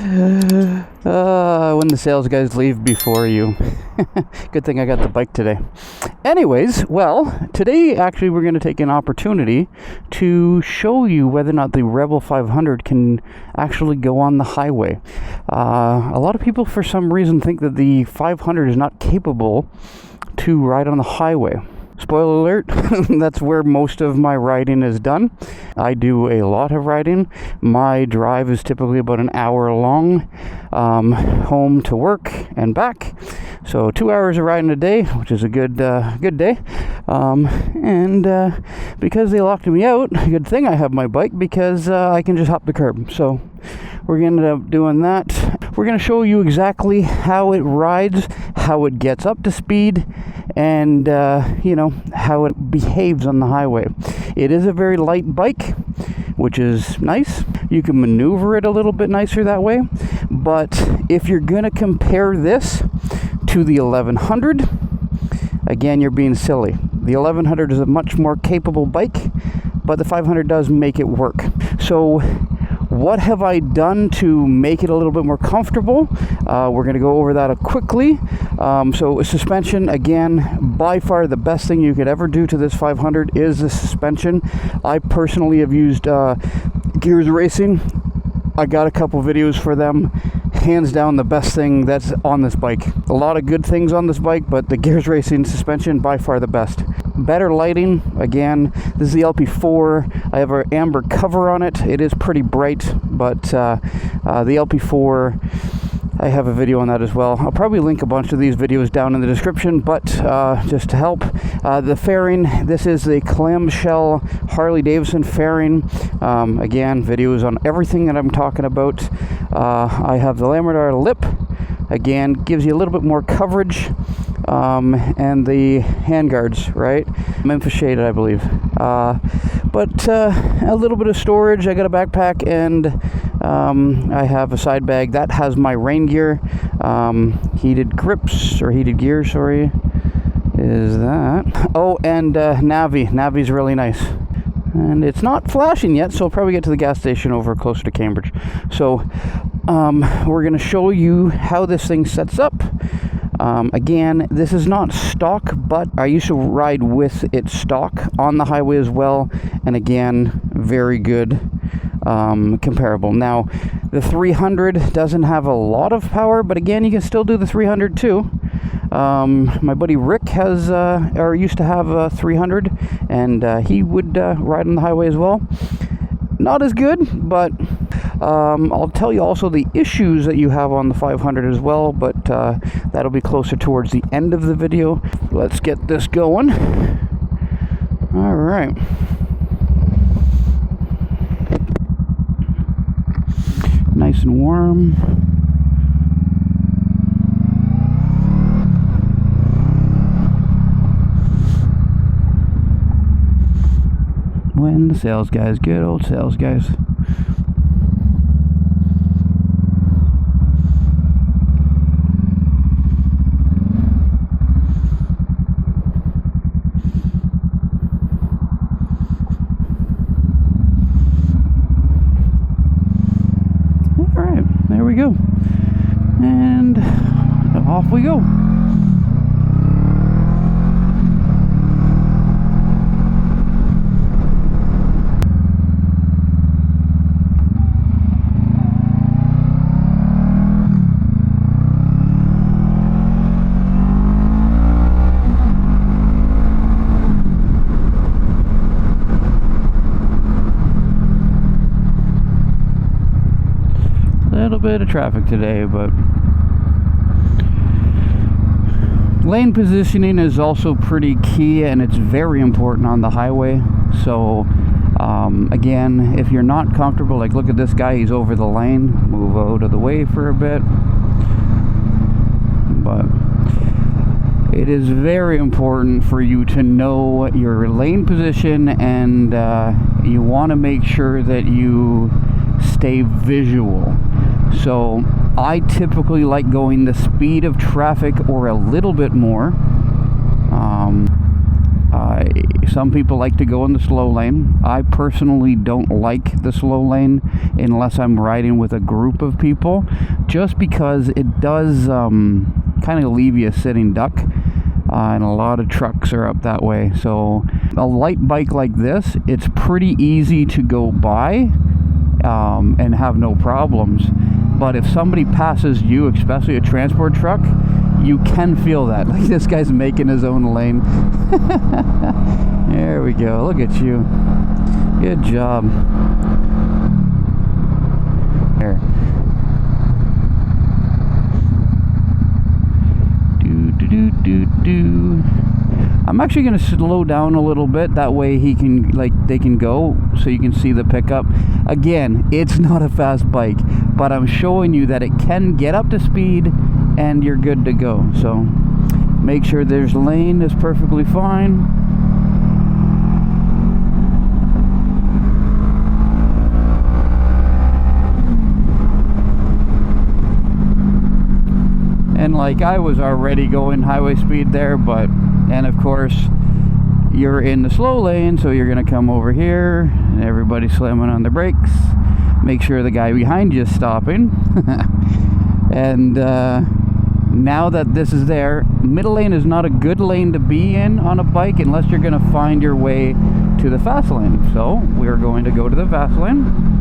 When the sales guys leave before you. Good thing I got the bike today. Anyways, well, today actually we're going to take an opportunity to show you whether or not the Rebel 500 can actually go on the highway. A lot of people for some reason think that the 500 is not capable to ride on the highway. Spoiler alert, that's where most of my riding is done. I do a lot of riding. My drive is typically about an hour long, home to work and back. So 2 hours of riding a day, which is a good day. And because they locked me out, good thing I have my bike because I can just hop the curb. So we're going to end up doing that. We're going to show you exactly how it rides, how it gets up to speed, and how it behaves on the highway. It is a very light bike, which is nice. You can maneuver it a little bit nicer that way. But if you're going to compare this to the 1100, again, you're being silly. The 1100 is a much more capable bike, but the 500 does make it work. So what have I done to make it a little bit more comfortable? We're going to go over that quickly. So suspension, again, by far the best thing you could ever do to this 500 is the suspension. I personally have used Gears Racing. I got a couple videos for them. Hands down the best thing that's on this bike. A lot of good things on this bike, but the Gears Racing suspension, by far the best. Better lighting, again, this is the LP4. I have an amber cover on it. It is pretty bright, but the LP4, I have a video on that as well. I'll probably link a bunch of these videos down in the description, but just to help. The fairing, this is the clamshell Harley-Davidson fairing. Again, videos on everything that I'm talking about. I have the Labrador lip. Again, gives you a little bit more coverage. And the handguards, right? Memphis shaded, I believe. But a little bit of storage. I got a backpack and I have a side bag that has my rain gear, heated grips or heated gear. Sorry, is that? Oh, and Navi. Navi's really nice. And it's not flashing yet, so I'll probably get to the gas station over closer to Cambridge. So we're going to show you how this thing sets up. Again, this is not stock, but I used to ride with it stock on the highway as well. And again, very good, comparable. Now, the 300 doesn't have a lot of power, but again, you can still do the 300 too. My buddy Rick has, or used to have a 300, and he would ride on the highway as well. Not as good, but I'll tell you also the issues that you have on the 500 as well, but that'll be closer towards the end of the video. Let's get this going. All right. Nice and warm. When the sales guys, good old sales guys. Alright, there we go. And off we go. Little bit of traffic today, but lane positioning is also pretty key, and it's very important on the highway. So again, if you're not comfortable, like look at this guy, he's over the lane, move out of the way for a bit. But it is very important for you to know your lane position, and you want to make sure that you stay visual. So I typically like going the speed of traffic or a little bit more. Some people like to go in the slow lane. I personally don't like the slow lane unless I'm riding with a group of people, just because it does kind of leave you a sitting duck. And a lot of trucks are up that way. So a light bike like this, it's pretty easy to go by and have no problems. But if somebody passes you, especially a transport truck, you can feel that. Like, this guy's making his own lane. There we go. Look at you. Good job. There. I'm actually going to slow down a little bit, that way they can go, so you can see the pickup. Again, it's not a fast bike, but I'm showing you that it can get up to speed and you're good to go. So make sure there's lane is perfectly fine. And like, I was already going highway speed there, and of course you're in the slow lane, so you're gonna come over here and everybody's slamming on the brakes. Make sure the guy behind you is stopping. And now that this is there, middle lane is not a good lane to be in on a bike unless you're gonna find your way to the fast lane. So we're going to go to the fast lane.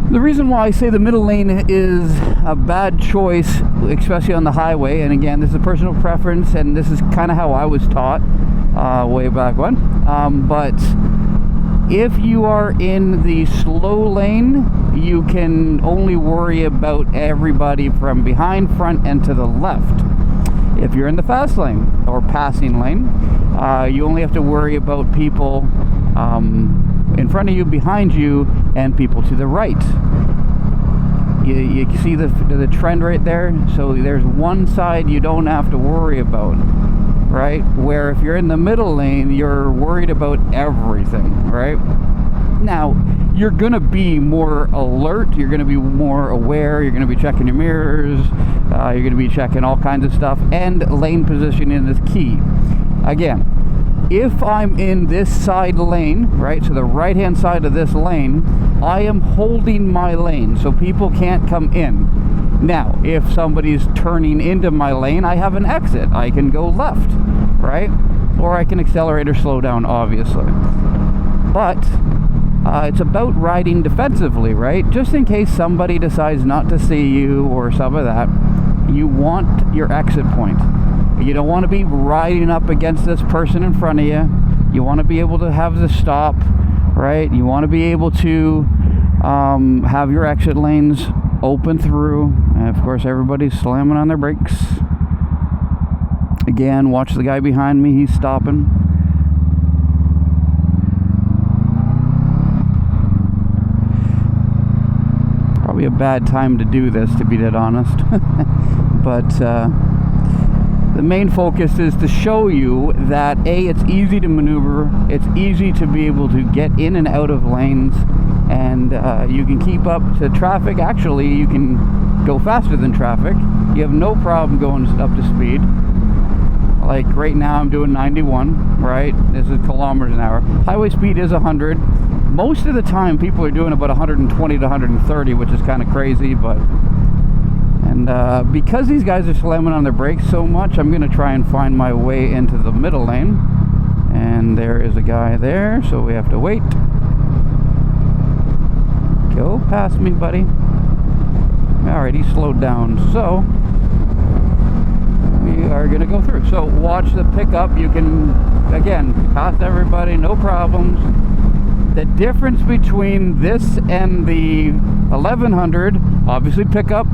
The reason why I say the middle lane is a bad choice, especially on the highway, and again, this is a personal preference, and this is kind of how I was taught way back when, but if you are in the slow lane, you can only worry about everybody from behind, front, and to the left. If you're in the fast lane or passing lane, you only have to worry about people in front of you, behind you, and people to the right. You see the trend right there? So there's one side you don't have to worry about, right? Where if you're in the middle lane, you're worried about everything, right? Now, you're going to be more alert, you're going to be more aware, you're going to be checking your mirrors, you're going to be checking all kinds of stuff, and lane positioning is key. Again, if I'm in this side lane, right, so the right hand side of this lane, I am holding my lane so people can't come in. Now, if somebody's turning into my lane, I have an exit. I can go left, right? Or I can accelerate or slow down, obviously. But it's about riding defensively, right? Just in case somebody decides not to see you or some of that, you want your exit point. You don't want to be riding up against this person in front of you. You want to be able to have the stop, right? You want to be able to have your exit lanes open through. And of course, everybody's slamming on their brakes. Again, watch the guy behind me. He's stopping. Probably a bad time to do this, to be dead honest. But the main focus is to show you that A, it's easy to maneuver, it's easy to be able to get in and out of lanes, and you can keep up to traffic. Actually, you can go faster than traffic. You have no problem going up to speed. Like right now I'm doing 91, right? This is kilometers an hour. Highway speed is 100. Most of the time people are doing about 120 to 130, which is kind of crazy, but... And because these guys are slamming on their brakes so much, I'm going to try and find my way into the middle lane. And there is a guy there, so we have to wait. Go past me, buddy. Alright, he slowed down, so we are going to go through. So watch the pickup. You can, again, pass everybody, no problems. The difference between this and the 1100, obviously pickup,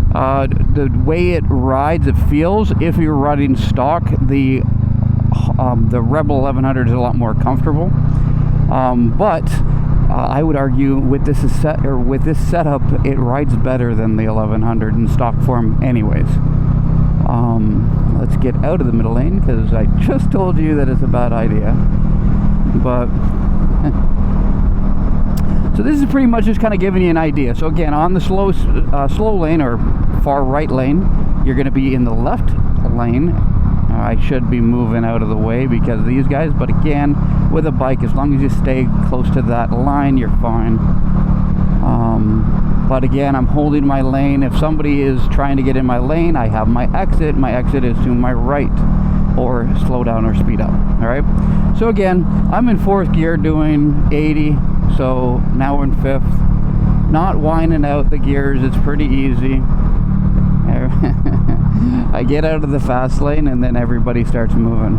the way it rides, it feels. If you're riding stock, the Rebel 1100 is a lot more comfortable. But I would argue with this setup, it rides better than the 1100 in stock form, anyways. Let's get out of the middle lane because I just told you that it's a bad idea. But so this is pretty much just kind of giving you an idea. So again, on the slow lane or far right lane, you're going to be in the left lane. I should be moving out of the way because of these guys. But again, with a bike, as long as you stay close to that line, you're fine. But again, I'm holding my lane. If somebody is trying to get in my lane, I have my exit. My exit is to my right, or slow down or speed up. All right. So again, I'm in 4th gear doing 80. So now we're in 5th. Not whining out the gears. It's pretty easy. I get out of the fast lane and then everybody starts moving.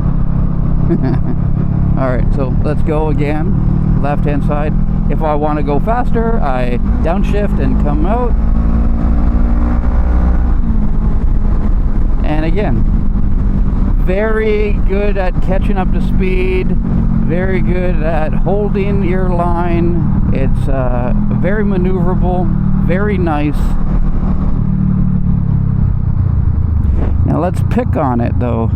All right, so let's go again. Left hand side. If I want to go faster, I downshift and come out. And again, very good at catching up to speed, very good at holding your line. It's very maneuverable, very nice. Now let's pick on it though.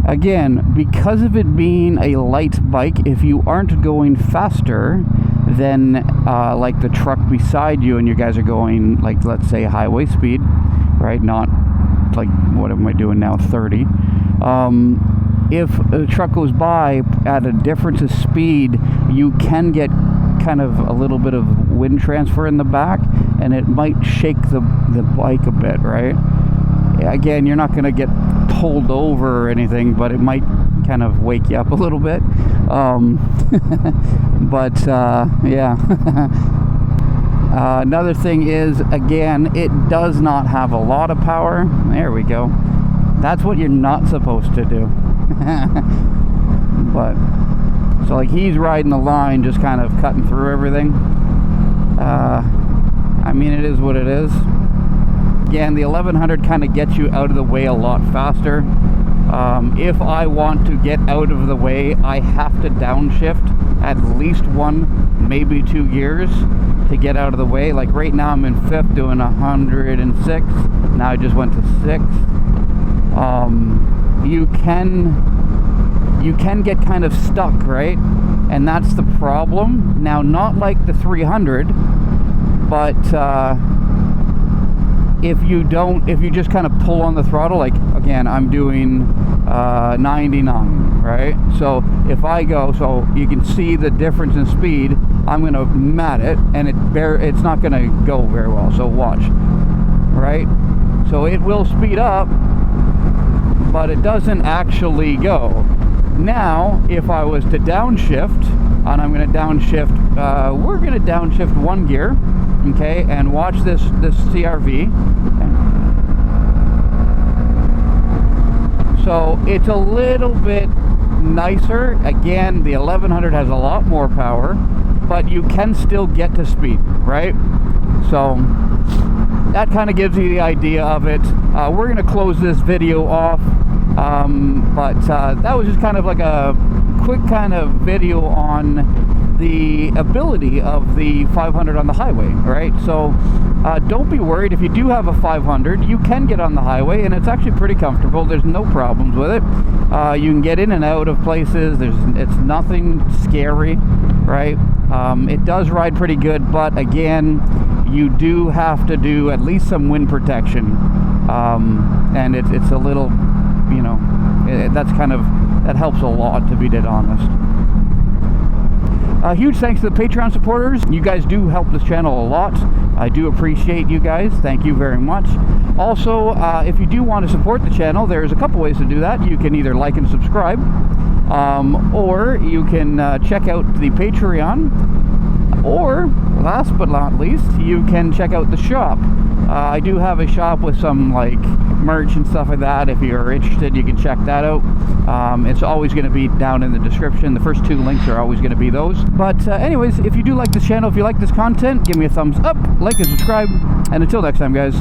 Again, because of it being a light bike, if you aren't going faster than like the truck beside you and you guys are going like, let's say, highway speed, right? Not like, what am I doing now, 30. If a truck goes by at a difference of speed, you can get kind of a little bit of wind transfer in the back, and it might shake the bike a bit, right? Again, you're not going to get pulled over or anything, but it might kind of wake you up a little bit. Yeah. Another thing is, again, it does not have a lot of power. There we go. That's what you're not supposed to do. But so like he's riding the line, just kind of cutting through everything. I mean, it is what it is. Again, the 1100 kind of gets you out of the way a lot faster. If I want to get out of the way, I have to downshift at least 1, maybe 2 gears to get out of the way. Like right now I'm in 5th doing 106. Now I just went to 6. You can get kind of stuck, right? And that's the problem. Now, not like the 300, but if you just kind of pull on the throttle, like again, I'm doing 99, right? So if I go, so you can see the difference in speed, I'm going to mat it, and it's not going to go very well. So watch, right? So it will speed up, but it doesn't actually go. Now, if I was to downshift, and I'm going to downshift, we're going to downshift 1 gear, okay, and watch this CRV. So it's a little bit nicer. Again, the 1100 has a lot more power, but you can still get to speed, right? So that kind of gives you the idea of it. We're going to close this video off, but that was just kind of like a quick kind of video on the ability of the 500 on the highway, right? So don't be worried. If you do have a 500, you can get on the highway, and it's actually pretty comfortable. There's no problems with it. You can get in and out of places. It's nothing scary, right? It does ride pretty good, but again, you do have to do at least some wind protection, and it's a little, you know, that helps a lot, to be dead honest. Huge thanks to the Patreon supporters. You guys do help this channel a lot. I do appreciate you guys. Thank you very much. Also, if you do want to support the channel, there's a couple ways to do that. You can either like and subscribe, or you can check out the Patreon, or last but not least, you can check out the shop. I do have a shop with some like merch and stuff like that. If you're interested, you can check that out. It's always going to be down in the description. The first 2 links are always going to be those. But anyways, if you do like this channel, if you like this content, give me a thumbs up, like and subscribe, and until next time, guys.